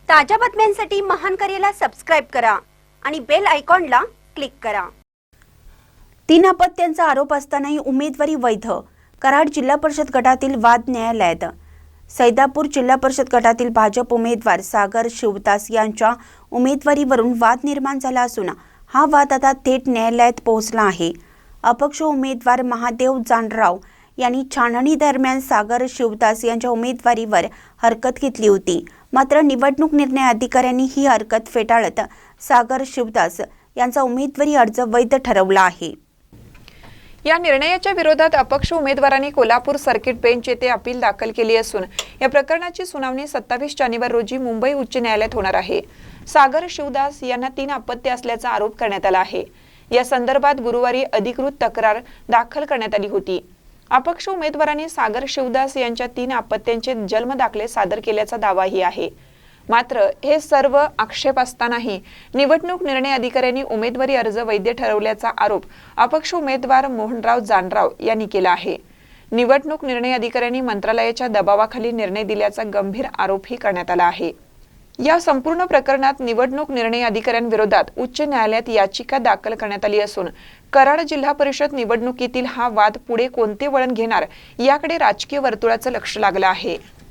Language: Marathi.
ताज्या बातम्यांसाठी महान करेला सबस्क्राइब करा आणि बेल आयकॉनला क्लिक करा। 3 अपत्यांचा आरोप असतानाही उमेदवारी वैध। कराड जिल्हा परिषद गटातील वाद न्यायालयात। सैदापूर जिल्हा परिषद गटातील भाजप उमेदवार सागर शिवदास यांच्या उमेदवारीवरून वाद निर्माण झाला असून हा वाद आता थेट न्यायालयात पोहोचला आहे। अपक्ष उमेदवार महादेव जानराव यांनी छाननी दरम्यान सागर शिवदास यांच्या उमेदवारीवर हरकत घेतली होती। मात्र निवडणूक निर्णय अधिकाऱ्यांनी ही हरकत फेटाळत सागर शिवदास यांचा उमेदवारी अर्ज वैध ठरवला आहे। या निर्णयाच्या विरोधात अपक्ष उमेदवारांनी कोल्हापूर सर्किट बेंच येथे अपील दाखल केली असून या प्रकरणाची सुनावणी 27 जानेवारी रोजी मुंबई उच्च न्यायालयात होणार आहे। सागर शिवदास यांना 3 अपत्य असल्याचा आरोप करण्यात आला आहे। या संदर्भात गुरुवारी अधिकृत तक्रार दाखल करण्यात आली होती। अपक्ष उमेदवारांनी सागर शिवदास यांच्या 3 अपत्यांचे जन्म दाखले सादर केल्याचा दावाही आहे। मात्र हे सर्व आक्षेप असतानाही निवडणूक निर्णय अधिकाऱ्यांनी उमेदवारी अर्ज वैध ठरवल्याचा आरोप अपक्ष उमेदवार मोहनराव जानराव यांनी केला आहे। निवडणूक निर्णय अधिकाऱ्यांनी मंत्रालयाच्या दबावाखाली निर्णय दिल्याचा गंभीर आरोपही करण्यात आला आहे। या संपूर्ण प्रकरणात निवडणूक निर्णय अधिकाऱ्यांविरोधात उच्च न्यायालयात याचिका दाखल करण्यात आली असून कराड जिल्हा परिषद निवडणुकीतील हा वाद पुढे कोणते वळण घेणार याकडे राजकीय वर्तुळाचं लक्ष लागलं आहे।